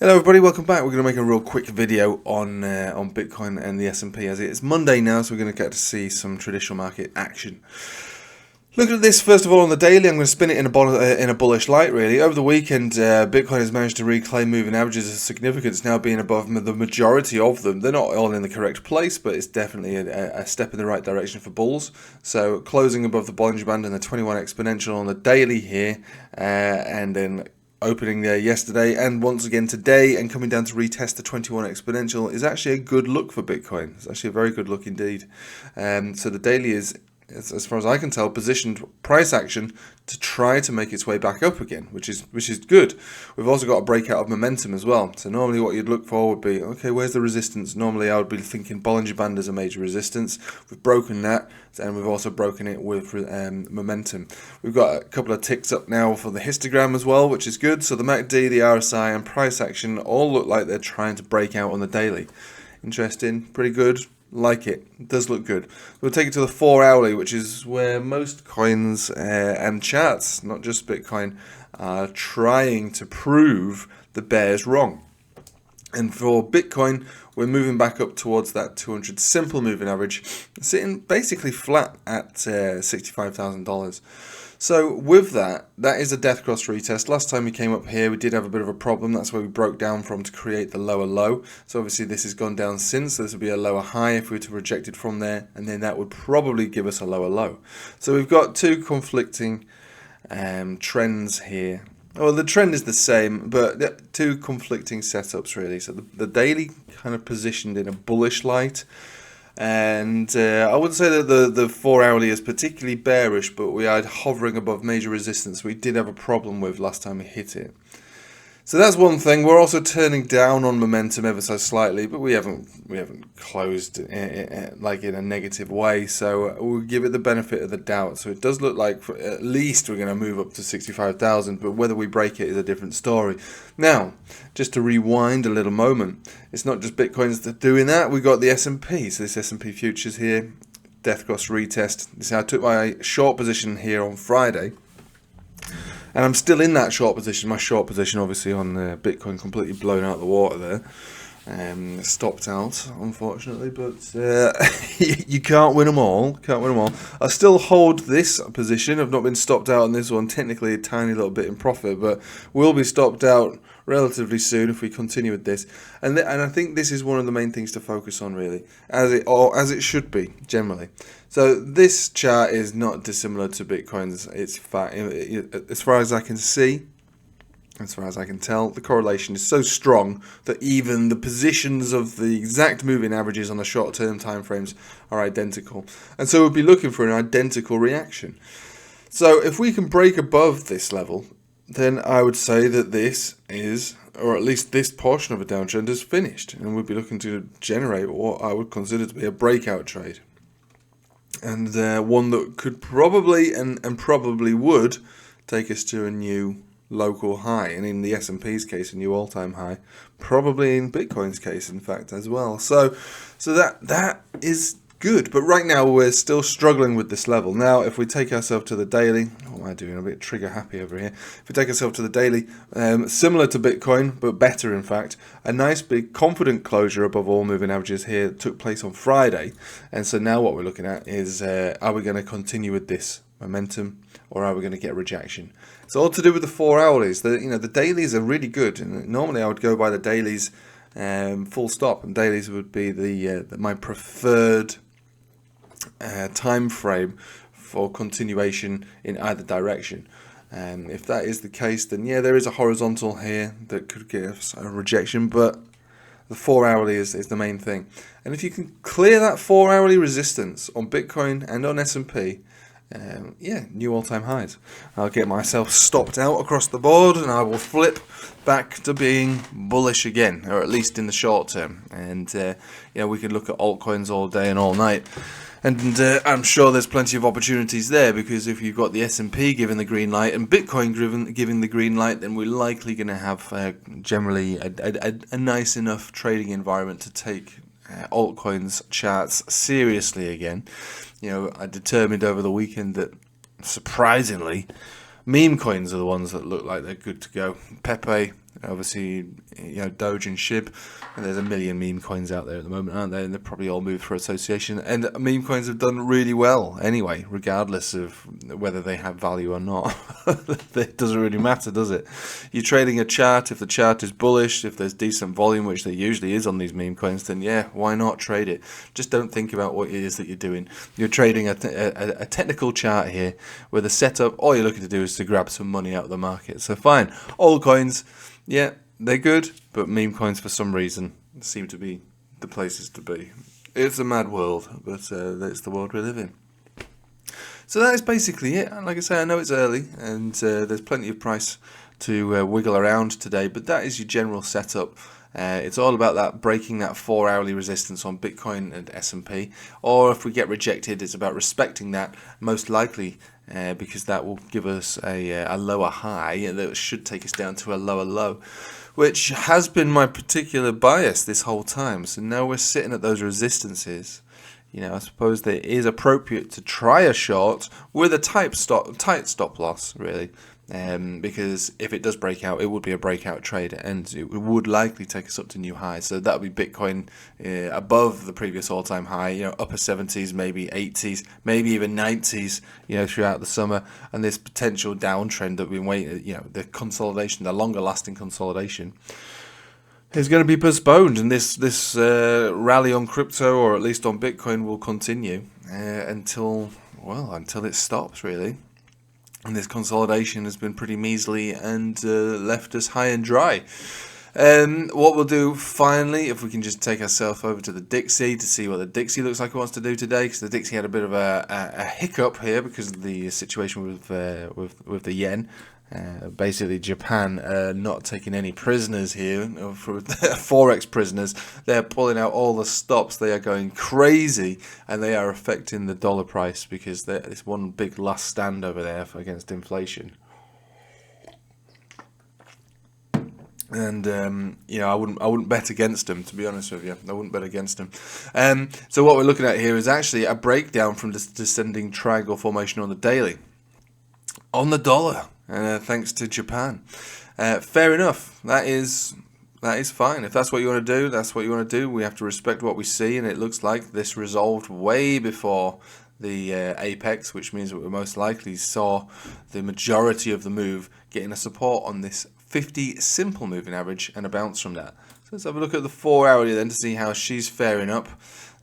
Hello everybody, welcome back. We're going to make a real quick video on Bitcoin and the S&P as it's Monday now, so we're going to get to see some traditional market action. Looking at this, first of all, on the daily, I'm going to spin it in a bullish light, really. Over the weekend, Bitcoin has managed to reclaim moving averages of significance, now being above the majority of them. They're not all in the correct place, but it's definitely a step in the right direction for bulls. So closing above the Bollinger Band and the 21 exponential on the daily here, and then opening there yesterday and once again today and coming down to retest the 21 exponential is actually a good look for Bitcoin. It's actually a very good look indeed. So the daily is, as far as I can tell, positioned price action to try to make its way back up again, which is good. We've also got a breakout of momentum as well. So normally what you'd look for would be, okay, where's the resistance? Normally I would be thinking Bollinger Band as a major resistance. We've broken that, and we've also broken it with momentum. We've got a couple of ticks up now for the histogram as well, which is good. So the MACD, the RSI, and price action all look like they're trying to break out on the daily. Interesting, pretty good. Like it does look good. We'll take it to the 4 hourly, which is where most coins and charts, not just Bitcoin, are trying to prove the bears wrong. And for Bitcoin, we're moving back up towards that 200 simple moving average, sitting basically flat at $65,000. So with that is a death cross retest. Last time we came up here, we did have a bit of a problem. That's where we broke down from to create the lower low. So obviously this has gone down since. So this would be a lower high if we were to reject it from there, and then that would probably give us a lower low. So we've got two conflicting trends here. Well, the trend is the same, but two conflicting setups really. So the daily kind of positioned in a bullish light. And I wouldn't say that the 4 hourly is particularly bearish, but we are hovering above major resistance we did have a problem with last time we hit it. So that's one thing. We're also turning down on momentum ever so slightly, but we haven't closed like in a negative way. So we'll give it the benefit of the doubt. So it does look like at least we're going to move up to 65,000, but whether we break it is a different story. Now, just to rewind a little moment, it's not just Bitcoins that are doing that. We've got the S&P. So this S&P futures here, death cross retest. This is how I took my short position here on Friday. And I'm still in that short position. My short position, obviously, on Bitcoin completely blown out the water there. Stopped out, unfortunately, but you can't win them all. I still hold this position. I've not been stopped out on this one. Technically, a tiny little bit in profit, but will be stopped out relatively soon if we continue with this. And I think this is one of the main things to focus on, really, as it should be generally. So this chart is not dissimilar to Bitcoin's. It's as far as I can see, as far as I can tell, the correlation is so strong that even the positions of the exact moving averages on the short-term time frames are identical. And so we'll be looking for an identical reaction. So if we can break above this level, then I would say that this is, or at least this portion of a downtrend is finished, and we'll be looking to generate what I would consider to be a breakout trade. And one that could probably and probably would take us to a new local high, and in the S&P's case, a new all-time high, probably in Bitcoin's case, in fact, as well. So that is good, but right now we're still struggling with this level. Now, if we take ourselves to the daily, what am I doing? I'm a bit trigger happy over here. If we take ourselves to the daily, similar to Bitcoin, but better in fact, a nice big confident closure above all moving averages here took place on Friday. And so now what we're looking at is, are we going to continue with this momentum, or are we going to get rejection? It's all to do with the 4 hourlies. The dailies are really good, and normally I would go by the dailies full stop, and dailies would be my preferred time frame for continuation in either direction. And if that is the case, then yeah, there is a horizontal here that could give us a rejection, but the 4 hourly is the main thing. And if you can clear that 4 hourly resistance on Bitcoin and on S&P, yeah, new all-time highs. I'll get myself stopped out across the board, and I will flip back to being bullish again, or at least in the short term. And yeah, we could look at altcoins all day and all night. And I'm sure there's plenty of opportunities there, because if you've got the S&P giving the green light and Bitcoin giving the green light, then we're likely going to have generally a nice enough trading environment to take altcoins charts seriously again. I determined over the weekend that, surprisingly, meme coins are the ones that look like they're good to go. Pepe, obviously, Doge and SHIB, and there's a million meme coins out there at the moment, aren't there? And they're probably all moved for association, and meme coins have done really well anyway, regardless of whether they have value or not. It doesn't really matter, does it? You're trading a chart. If the chart is bullish, if there's decent volume, which there usually is on these meme coins, then yeah, why not trade it? Just don't think about what it is that you're doing. You're trading a technical chart here where the setup, all you're looking to do is to grab some money out of the market. So fine, old coins, yeah, they're good, but meme coins for some reason seem to be the places to be. It's a mad world, but it's the world we live in. So that is basically it. Like I say, I know it's early and there's plenty of price to wiggle around today, but that is your general setup. It's all about that breaking that 4-hourly resistance on Bitcoin and S&P, or if we get rejected, it's about respecting that, most likely because that will give us a lower high that should take us down to a lower low, which has been my particular bias this whole time. So now we're sitting at those resistances. I suppose that it is appropriate to try a short with a tight stop loss, really. Because if it does break out, it would be a breakout trade, and it would likely take us up to new highs. So that would be Bitcoin above the previous all-time high, upper 70s, maybe 80s, maybe even 90s, throughout the summer. And this potential downtrend that we've been waiting, the consolidation, the longer-lasting consolidation, is going to be postponed, and this rally on crypto, or at least on Bitcoin, will continue until it stops, really. And this consolidation has been pretty measly and left us high and dry. What we'll do finally, if we can just take ourselves over to the Dixie to see what the Dixie looks like it wants to do today, because the Dixie had a bit of a hiccup here because of the situation with the yen. Basically, Japan not taking any prisoners here, for Forex prisoners. They're pulling out all the stops. They are going crazy, and they are affecting the dollar price because it's one big last stand over there against inflation. And I wouldn't bet against them, to be honest with you. I wouldn't bet against them. So what we're looking at here is actually a breakdown from this descending triangle formation on the daily, on the dollar. Thanks to Japan. Fair enough. That is fine. If that's what you want to do, that's what you want to do. We have to respect what we see, and it looks like this resolved way before the apex, which means that we most likely saw the majority of the move getting a support on this 50 simple moving average and a bounce from that. So let's have a look at the 4-hourly then to see how she's faring up.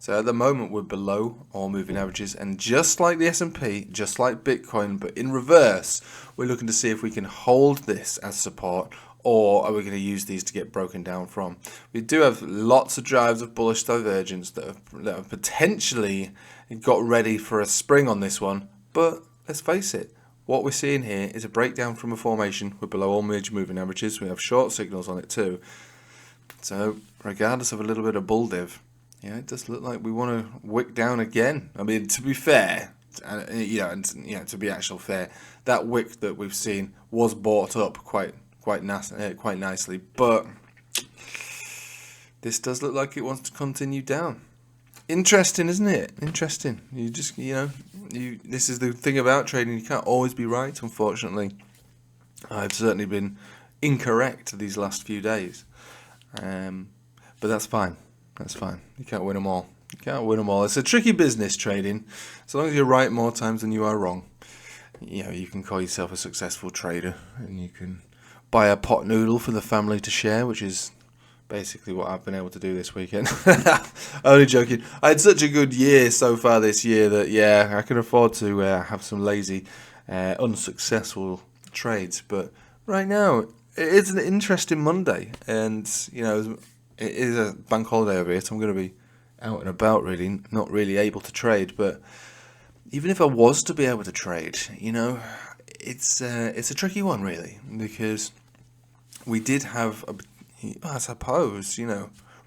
So at the moment we're below all moving averages, and just like the S&P, just like Bitcoin, but in reverse, we're looking to see if we can hold this as support, or are we going to use these to get broken down from. We do have lots of drives of bullish divergence that have potentially got ready for a spring on this one, but let's face it, what we're seeing here is a breakdown from a formation. We're below all major moving averages. We have short signals on it too. So regardless of a little bit of bull div, it does look like we want to wick down again. I mean, to be fair, to be actual fair, that wick that we've seen was bought up quite nicely, but this does look like it wants to continue down. Interesting, isn't it? Interesting. You just, this is the thing about trading. You can't always be right, unfortunately. I've certainly been incorrect these last few days, but that's fine. That's fine. You can't win them all. It's a tricky business, trading. As long as you're right more times than you are wrong, you can call yourself a successful trader, and you can buy a pot noodle for the family to share, which is basically what I've been able to do this weekend. Only joking. I had such a good year so far this year that, I can afford to have some lazy, unsuccessful trades. But right now, it's an interesting Monday, and, it is a bank holiday over here, so I'm going to be out and about, really, not really able to trade. But even if I was to be able to trade, it's a tricky one, really, because we did have, I suppose,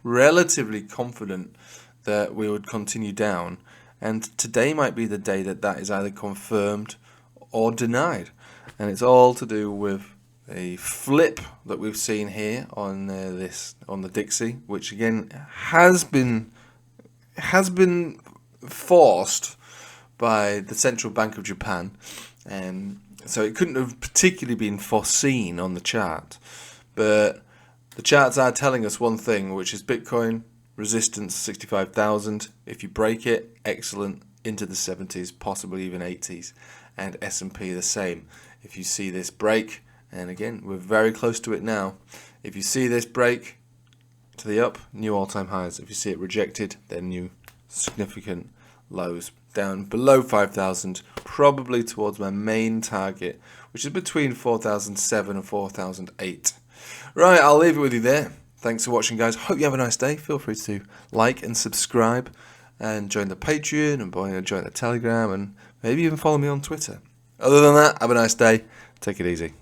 relatively confident that we would continue down, and today might be the day that is either confirmed or denied, and it's all to do with a flip that we've seen here on the Dixie, which again has been forced by the Central Bank of Japan, so it couldn't have particularly been foreseen on the chart. But the charts are telling us one thing, which is Bitcoin resistance 65,000. If you break it, excellent, into the 70s, possibly even 80s, and S&P the same. If you see this break, and again, we're very close to it now. If you see this break to the up, new all-time highs. If you see it rejected, then new significant lows. Down below 5,000, probably towards my main target, which is between 4,007 and 4,008. Right, I'll leave it with you there. Thanks for watching, guys. Hope you have a nice day. Feel free to like and subscribe and join the Patreon and join the Telegram and maybe even follow me on Twitter. Other than that, have a nice day. Take it easy.